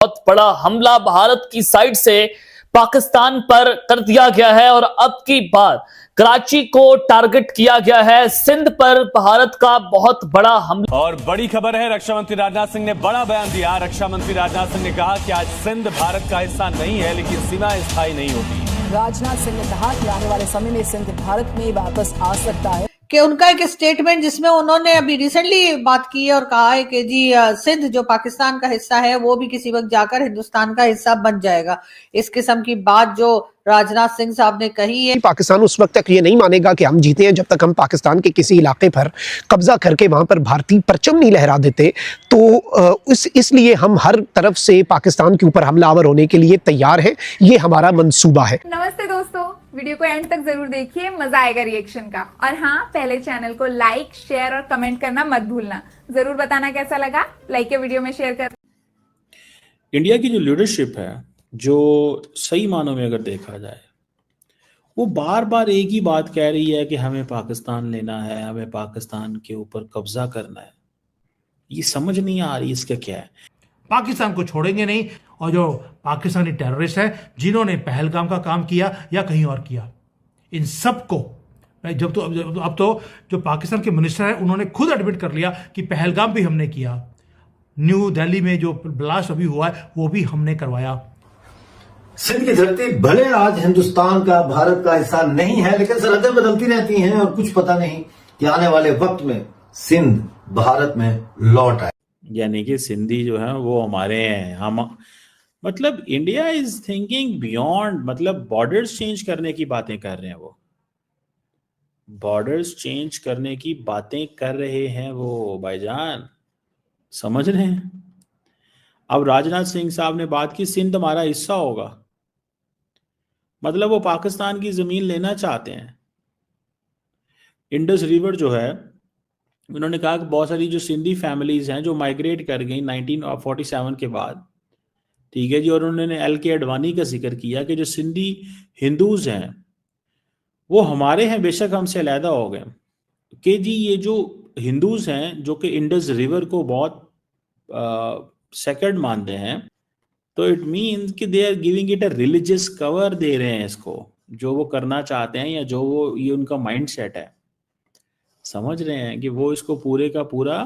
बहुत बड़ा हमला भारत की साइड से पाकिस्तान पर कर दिया गया है और अब की बार कराची को टारगेट किया गया है। सिंध पर भारत का बहुत बड़ा हमला। और बड़ी खबर है, रक्षा मंत्री राजनाथ सिंह ने बड़ा बयान दिया। रक्षा मंत्री राजनाथ सिंह ने कहा कि आज सिंध भारत का हिस्सा नहीं है, लेकिन सीमा स्थायी नहीं होती। राजनाथ सिंह ने कहा कि आने वाले समय में सिंध भारत में वापस आ सकता है। कि उनका एक स्टेटमेंट जिसमें उन्होंने अभी रिसेंटली बात की है और कहा है कि जी सिंध जो पाकिस्तान का हिस्सा है वो भी किसी वक्त जाकर हिंदुस्तान का हिस्सा बन जाएगा। इस किस्म की बात जो राजनाथ सिंह साहब ने कही है। पाकिस्तान उस वक्त तक ये नहीं मानेगा कि हम जीते हैं जब तक हम पाकिस्तान के किसी इलाके पर कब्जा करके वहां पर भारतीय परचम नहीं लहरा देते। तो इसलिए हम हर तरफ से पाकिस्तान के ऊपर हमलावर होने के लिए तैयार हैं। ये हमारा मंसूबा है। नमस्ते दोस्तों, वीडियो को एंड तक जरूर देखिए, मजा आएगा रिएक्शन का। और हाँ, पहले चैनल को लाइक, शेयर और कमेंट करना मत भूलना। जरूर बताना कैसा लगा, लाइक के वीडियो में शेयर कर। इंडिया की जो लीडरशिप है, जो सही मानों में अगर देखा जाए, वो बार बार एक ही बात कह रही है कि हमें पाकिस्तान लेना है, हमें पाकिस्तान के ऊपर कब्जा करना है। ये समझ नहीं आ रही इसका क्या है। पाकिस्तान को छोड़ेंगे नहीं। और जो पाकिस्तानी टेररिस्ट है जिन्होंने पहलगाम का काम किया या कहीं और किया, इन सब को अब तो जो पाकिस्तान के मिनिस्टर हैं उन्होंने खुद एडमिट कर लिया कि पहलगाम भी हमने किया। न्यू दिल्ली में जो ब्लास्ट अभी हुआ है वो भी हमने करवाया। सिंध की धरती भले आज हिंदुस्तान का, भारत का हिस्सा नहीं है, लेकिन सरहदें बदलती रहती हैं और कुछ पता नहीं कि आने वाले वक्त में सिंध भारत में लौट आए। यानी कि सिंधी जो है वो हमारे हैं। हम मतलब इंडिया इज थिंकिंग बियॉन्ड, मतलब बॉर्डर्स चेंज करने की बातें कर रहे हैं। वो बॉर्डर्स चेंज करने की बातें कर रहे हैं वो भाईजान, समझ रहे हैं। अब राजनाथ सिंह साहब ने बात की सिंध हमारा हिस्सा होगा, मतलब वो पाकिस्तान की जमीन लेना चाहते हैं। इंडस रिवर जो है, उन्होंने कहा कि बहुत सारी जो सिंधी फैमिलीज हैं जो माइग्रेट कर गई 1947 के बाद, ठीक है जी। और उन्होंने LK अडवाणी का जिक्र किया कि जो सिंधी हिंदूज हैं वो हमारे हैं, बेशक हमसे अलहदा हो गए कि जी ये जो हिंदूज हैं जो कि इंडस रिवर को बहुत सेक्रेड मानते हैं, तो इट मीन्स कि they are giving it a religious cover, दे रहे हैं इसको जो वो करना चाहते हैं या जो वो ये उनका माइंड सेट है। समझ रहे हैं कि वो इसको पूरे का पूरा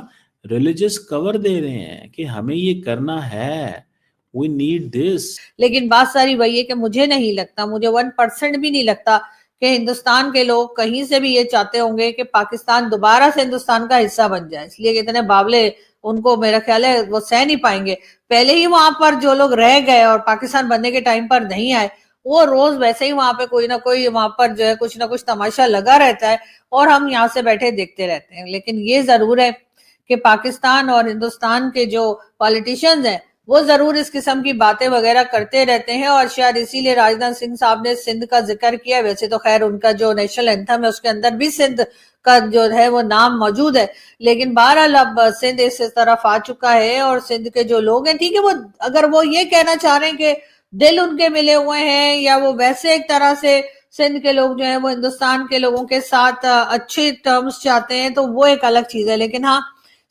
रिलीजियस कवर दे रहे हैं कि हमें ये करना है, वी नीड दिस। लेकिन बात सारी वही है कि मुझे नहीं लगता, मुझे 1% भी नहीं लगता कि हिंदुस्तान के लोग कहीं से भी ये चाहते होंगे कि पाकिस्तान दोबारा से हिंदुस्तान का हिस्सा बन जाए। इसलिए कि इतने बावले उनको मेरा ख्याल है वो सह नहीं पाएंगे। पहले ही वहां पर जो लोग रह गए और पाकिस्तान बनने के टाइम पर नहीं आए, वो रोज वैसे ही वहां पे कोई ना कोई वहां पर जो है कुछ ना कुछ तमाशा लगा रहता है और हम यहाँ से बैठे देखते रहते हैं। लेकिन ये जरूर है कि पाकिस्तान और हिंदुस्तान के जो पॉलिटिशियंस हैं वो जरूर इस किस्म की बातें वगैरह करते रहते हैं और शायद इसीलिए राजनाथ सिंह साहब ने सिंध का जिक्र किया। वैसे तो खैर उनका जो नेशनल एंथम है उसके अंदर भी सिंध का जो है वो नाम मौजूद है, लेकिन बहरहाल अब सिंध इस तरफ आ चुका है और सिंध के जो लोग हैं, ठीक है, वो अगर वो ये कहना चाह रहे हैं कि दिल उनके मिले हुए हैं या वो वैसे एक तरह से सिंध के लोग जो है वो हिंदुस्तान के लोगों के साथ अच्छे टर्म्स चाहते हैं, तो वो एक अलग चीज है। लेकिन हाँ,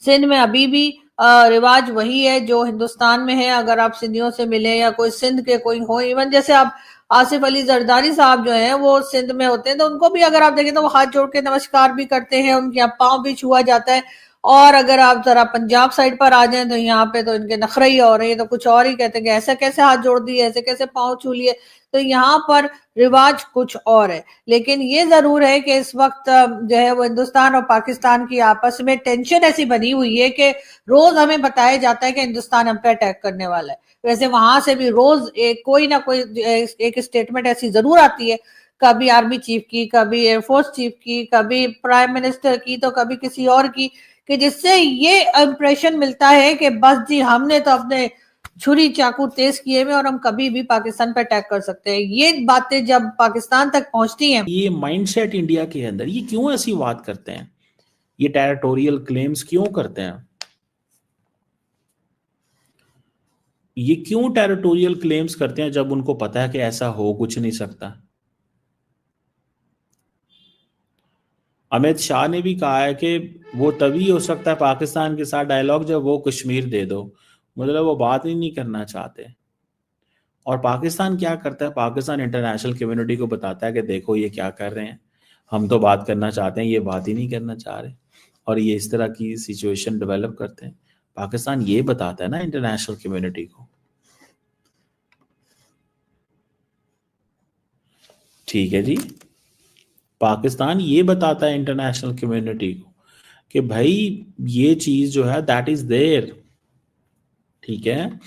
सिंध में अभी भी रिवाज वही है जो हिंदुस्तान में है। अगर आप सिंधियों से मिले या कोई सिंध के कोई हो, इवन जैसे आप आसिफ अली जरदारी साहब जो हैं वो सिंध में होते हैं, तो उनको भी अगर आप देखें तो वो हाथ जोड़ के नमस्कार भी करते हैं, उनके यहाँ पाँव भी छुआ जाता है। और अगर आप जरा पंजाब साइड पर आ जाएं तो यहाँ पे तो इनके नखरे ही हो रहे हैं, तो कुछ और ही कहते हैं कि ऐसा कैसे हाथ जोड़ दिए, ऐसे कैसे पाँव छू लिए। तो यहाँ पर रिवाज कुछ और है। लेकिन ये जरूर है कि इस वक्त जो है वो हिंदुस्तान और पाकिस्तान की आपस में टेंशन ऐसी बनी हुई है कि रोज हमें बताया जाता है कि हिंदुस्तान हम पे अटैक करने वाला है। वैसे वहां से भी रोज कोई ना कोई एक स्टेटमेंट ऐसी जरूर आती है, कभी आर्मी चीफ की, कभी एयरफोर्स चीफ की, कभी प्राइम मिनिस्टर की, तो कभी किसी और की, कि जिससे ये इंप्रेशन मिलता है कि बस जी हमने तो अपने छुरी चाकू तेज किए हुए और हम कभी भी पाकिस्तान पर अटैक कर सकते हैं। ये बातें जब पाकिस्तान तक पहुंचती हैं, ये माइंडसेट इंडिया के अंदर, ये क्यों ऐसी बात करते हैं, ये टेरिटोरियल क्लेम्स क्यों करते हैं, ये क्यों टेरिटोरियल क्लेम्स करते हैं जब उनको पता है कि ऐसा हो कुछ नहीं सकता। अमित शाह ने भी कहा है कि वो तभी हो सकता है पाकिस्तान के साथ डायलॉग जब वो कश्मीर दे दो। मतलब वो बात ही नहीं करना चाहते। और पाकिस्तान क्या करता है, पाकिस्तान इंटरनेशनल कम्युनिटी को बताता है कि देखो ये क्या कर रहे हैं, हम तो बात करना चाहते हैं, ये बात ही नहीं करना चाह रहे, और ये इस तरह की सिचुएशन डेवलप करते हैं। पाकिस्तान ये बताता है ना इंटरनेशनल कम्युनिटी को, ठीक है जी, पाकिस्तान ये बताता है इंटरनेशनल कम्युनिटी को कि भाई ये चीज जो है दैट इज देयर, ठीक है।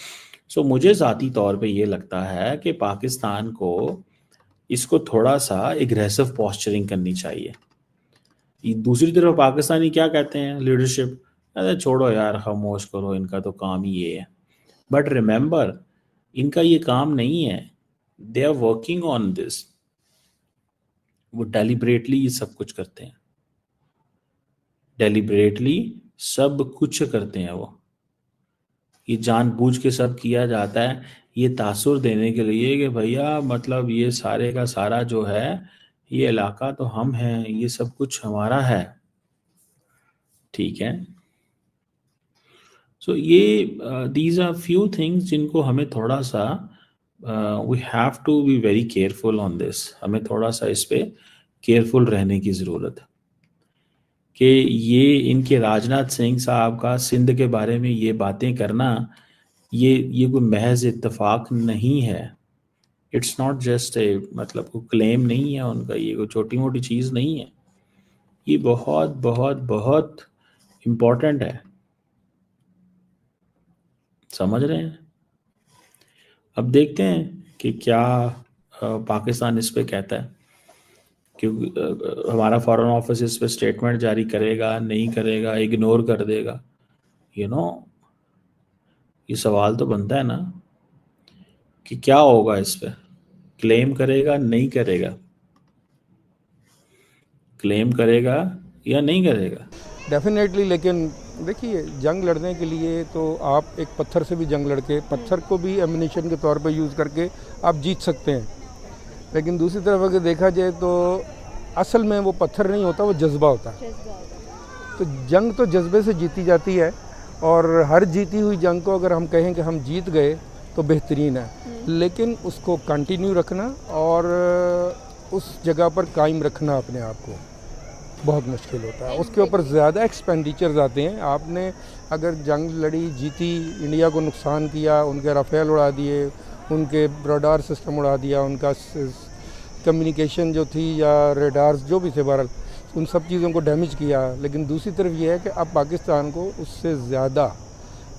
सो मुझे ज़ाती तौर पे ये लगता है कि पाकिस्तान को इसको थोड़ा सा एग्रेसिव पोस्चरिंग करनी चाहिए। दूसरी तरफ पाकिस्तानी क्या कहते हैं लीडरशिप, अरे छोड़ो यार, खामोश करो, इनका तो काम ही ये है। बट रिमेंबर, इनका ये काम नहीं है, they are working on this. वो डेलिब्रेटली ये सब कुछ करते हैं, डेलिब्रेटली सब कुछ करते हैं। वो ये जानबूझ के सब किया जाता है ये तासुर देने के लिए कि भैया मतलब ये सारे का सारा जो है ये इलाका तो हम हैं, ये सब कुछ हमारा है, ठीक है। सो ये दीज आर फ्यू थिंग्स जिनको हमें थोड़ा सा we have to be very careful on this. हमें थोड़ा सा इस पे केयरफुल रहने की ज़रूरत है कि ये इनके राजनाथ सिंह साहब का सिंध के बारे में ये बातें करना, ये कोई महज इत्तेफाक नहीं है। इट्स नॉट जस्ट ए, मतलब कोई क्लेम नहीं है उनका, ये कोई छोटी मोटी चीज़ नहीं है, ये बहुत बहुत बहुत इम्पोर्टेंट है, समझ रहे हैं। अब देखते हैं कि क्या पाकिस्तान इस पे कहता है, क्योंकि हमारा फॉरेन ऑफिस इस पे स्टेटमेंट जारी करेगा, नहीं करेगा, इग्नोर कर देगा, यू नो। ये सवाल तो बनता है ना कि क्या होगा इस पे, क्लेम करेगा नहीं करेगा, क्लेम करेगा या नहीं करेगा। डेफिनेटली, लेकिन देखिए जंग लड़ने के लिए तो आप एक पत्थर से भी जंग लड़के पत्थर को भी एमिनेशन के तौर पर यूज़ करके आप जीत सकते हैं, लेकिन दूसरी तरफ अगर देखा जाए तो असल में वो पत्थर नहीं होता, वो जज्बा होता है। तो जंग तो जज्बे से जीती जाती है, और हर जीती हुई जंग को अगर हम कहें कि हम जीत गए तो बेहतरीन है, लेकिन उसको कंटिन्यू रखना और उस जगह पर कायम रखना अपने आप को बहुत मुश्किल होता है। उसके ऊपर ज़्यादा एक्सपेंडिचर्स आते हैं। आपने अगर जंग लड़ी, जीती, इंडिया को नुकसान किया, उनके राफेल उड़ा दिए, उनके रडार सिस्टम उड़ा दिया, उनका कम्युनिकेशन जो थी या रेडार्स जो भी थे, बहरहाल उन सब चीज़ों को डैमेज किया। लेकिन दूसरी तरफ ये है कि अब पाकिस्तान को उससे ज़्यादा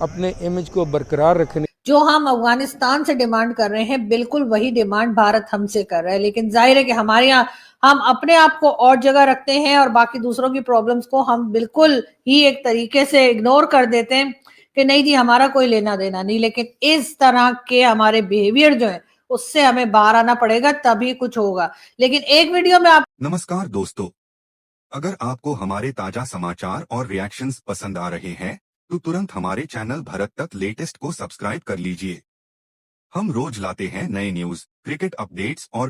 अपने इमेज को बरकरार रखने, जो हम अफगानिस्तान से डिमांड कर रहे हैं, बिल्कुल वही डिमांड भारत हमसे कर रहा है। लेकिन जाहिर है कि हमारे यहाँ हम अपने आप को और जगह रखते हैं और बाकी दूसरों की प्रॉब्लम्स को हम बिल्कुल ही एक तरीके से इग्नोर कर देते हैं कि नहीं जी हमारा कोई लेना देना नहीं। लेकिन इस तरह के हमारे बिहेवियर जो है उससे हमें बाहर आना पड़ेगा, तभी कुछ होगा। लेकिन एक वीडियो में आप नमस्कार दोस्तों, अगर आपको हमारे ताजा समाचार और रिएक्शंस पसंद आ रहे हैं तो तुरंत हमारे चैनल भारत तक लेटेस्ट को सब्सक्राइब कर लीजिए। हम रोज लाते हैं नए न्यूज, क्रिकेट अपडेट्स और